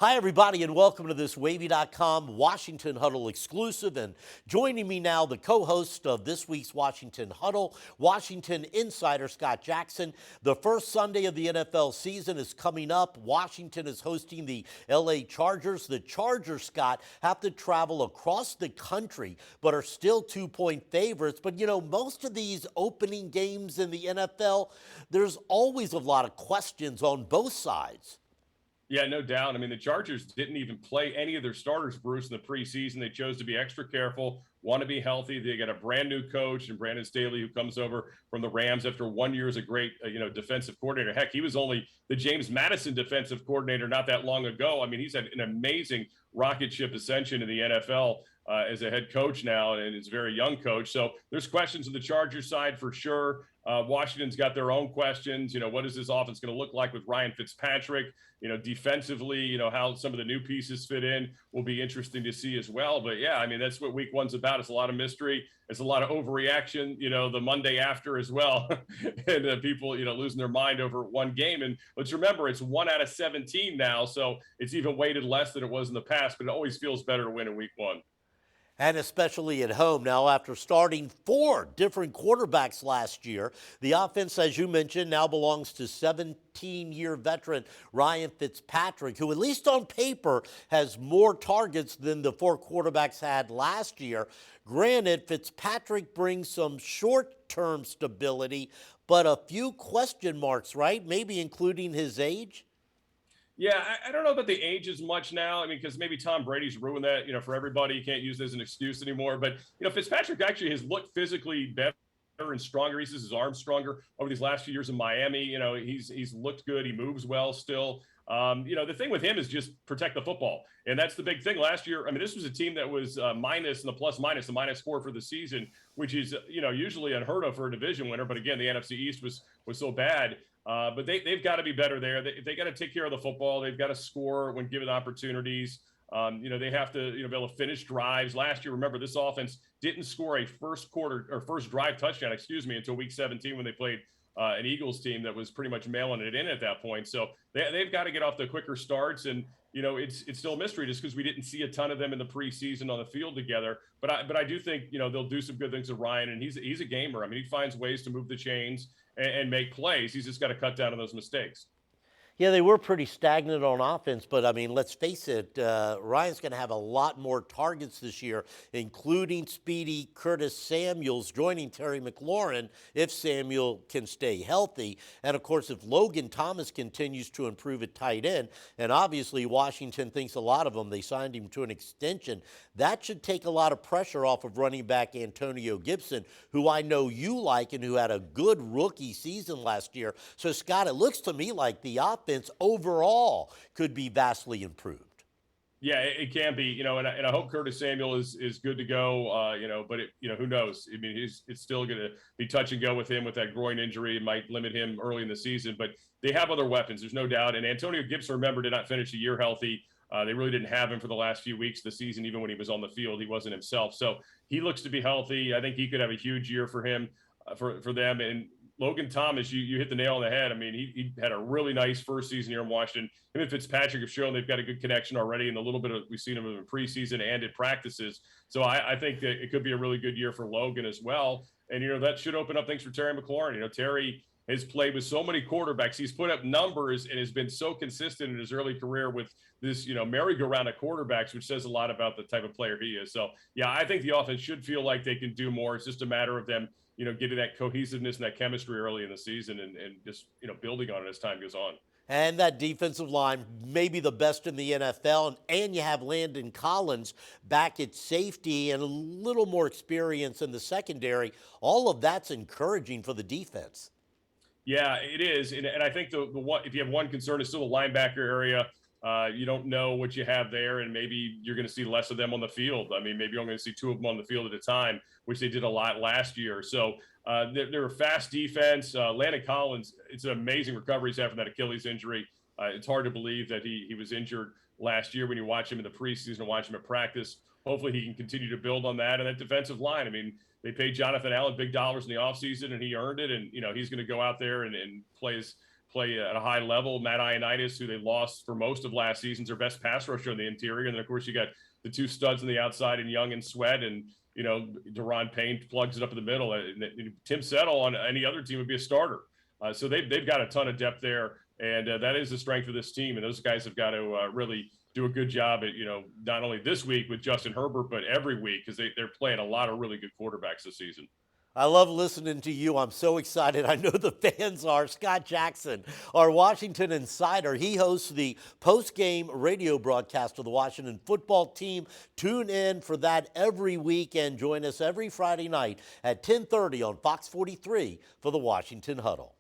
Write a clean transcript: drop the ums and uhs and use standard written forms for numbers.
Hi, everybody, and welcome to this Wavy.com Washington Huddle exclusive. And joining me now, the co-host of this week's Washington Huddle, Washington insider Scott Jackson. The first Sunday of the NFL season is coming up. Washington is hosting the LA Chargers. The Chargers, Scott, have to travel across the country, but are still 2-point favorites. But, most of these opening games in the NFL, there's always a lot of questions on both sides. Yeah, no doubt. I mean, the Chargers didn't even play any of their starters, Bruce, in the preseason. They chose to be extra careful, want to be healthy. They got a brand new coach and Brandon Staley, who comes over from the Rams after 1 year as a great, defensive coordinator. Heck, he was only the James Madison defensive coordinator not that long ago. I mean, he's had an amazing rocket ship ascension in the NFL. As a head coach now, and is a very young coach. So there's questions on the Chargers side for sure. Washington's got their own questions. What is this offense going to look like with Ryan Fitzpatrick? Defensively, how some of the new pieces fit in will be interesting to see as well. But yeah, I mean, that's what week one's about. It's a lot of mystery. It's a lot of overreaction, the Monday after as well. And people, losing their mind over one game. And let's remember, it's 1 out of 17 now. So it's even weighted less than it was in the past, but it always feels better to win in week one. And especially at home. Now, after starting 4 different quarterbacks last year, the offense, as you mentioned, now belongs to 17-year veteran Ryan Fitzpatrick, who at least on paper has more targets than the 4 quarterbacks had last year. Granted, Fitzpatrick brings some short-term stability, but a few question marks, right? Maybe including his age? Yeah, I don't know about the age as much now. I mean, because maybe Tom Brady's ruined that, for everybody. You can't use it as an excuse anymore. But, Fitzpatrick actually has looked physically better and stronger. He's his arms stronger over these last few years in Miami. He's looked good. He moves well still. The thing with him is just protect the football. And that's the big thing. Last year, I mean, this was a team that was minus and the plus minus, the -4 for the season, which is, usually unheard of for a division winner. But again, the NFC East was so bad. But they've got to be better there. They got to take care of the football. They've got to score when given opportunities. They have to, be able to finish drives. Last year, remember, this offense didn't score a first drive touchdown, until week 17 when they played an Eagles team that was pretty much mailing it in at that point. So they've got to get off the quicker starts. And, it's still a mystery just because we didn't see a ton of them in the preseason on the field together. But I do think, they'll do some good things with Ryan. And he's a gamer. I mean, he finds ways to move the chains and make plays. He's just got to cut down on those mistakes. Yeah, they were pretty stagnant on offense, but I mean, let's face it, Ryan's going to have a lot more targets this year, including speedy Curtis Samuels joining Terry McLaurin if Samuel can stay healthy. And of course, if Logan Thomas continues to improve at tight end, and obviously Washington thinks a lot of him, they signed him to an extension, that should take a lot of pressure off of running back Antonio Gibson, who I know you like and who had a good rookie season last year. So, Scott, it looks to me like the offense overall could be vastly improved. Yeah, it can be, and I hope Curtis Samuel is good to go, but who knows? I mean, it's still going to be touch and go with him with that groin injury. It might limit him early in the season, but they have other weapons. There's no doubt. And Antonio Gibson, remember, did not finish the year healthy. They really didn't have him for the last few weeks of the season. Even when he was on the field, he wasn't himself. So he looks to be healthy. I think he could have a huge year for him, for them. And Logan Thomas, you hit the nail on the head. I mean, he had a really nice first season here in Washington. Him and Fitzpatrick have shown they've got a good connection already, and a little bit of we've seen him in preseason and in practices. So I think that it could be a really good year for Logan as well. And that should open up things for Terry McLaurin. Terry has played with so many quarterbacks. He's put up numbers and has been so consistent in his early career with this, merry-go-round of quarterbacks, which says a lot about the type of player he is. So, yeah, I think the offense should feel like they can do more. It's just a matter of them, getting that cohesiveness and that chemistry early in the season and just, building on it as time goes on. And that defensive line may be the best in the NFL. And you have Landon Collins back at safety and a little more experience in the secondary. All of that's encouraging for the defense. Yeah, it is. And I think the one, if you have one concern, it's still the linebacker area. You don't know what you have there, and maybe you're going to see less of them on the field. I mean, maybe you're only going to see 2 of them on the field at a time, which they did a lot last year. So they're a fast defense. Landon Collins, it's an amazing recovery he's had from that Achilles injury. It's hard to believe that he was injured last year when you watch him in the preseason and watch him at practice. Hopefully he can continue to build on that. And that defensive line, I mean, they paid Jonathan Allen big dollars in the offseason, and he earned it. And, he's going to go out there and play his play at a high level. Matt Ioannidis, who they lost for most of last season, is their best pass rusher on the interior. And then, of course, you got the two studs on the outside and Young and Sweat. And, Deron Payne plugs it up in the middle. Tim Settle on any other team would be a starter. So they've got a ton of depth there. And that is the strength of this team. And those guys have got to really do a good job at, not only this week with Justin Herbert, but every week, because they're playing a lot of really good quarterbacks this season. I love listening to you. I'm so excited. I know the fans are. Scott Jackson, our Washington insider, he hosts the post-game radio broadcast of the Washington football team. Tune in for that every week and join us every Friday night at 10:30 on Fox 43 for the Washington Huddle.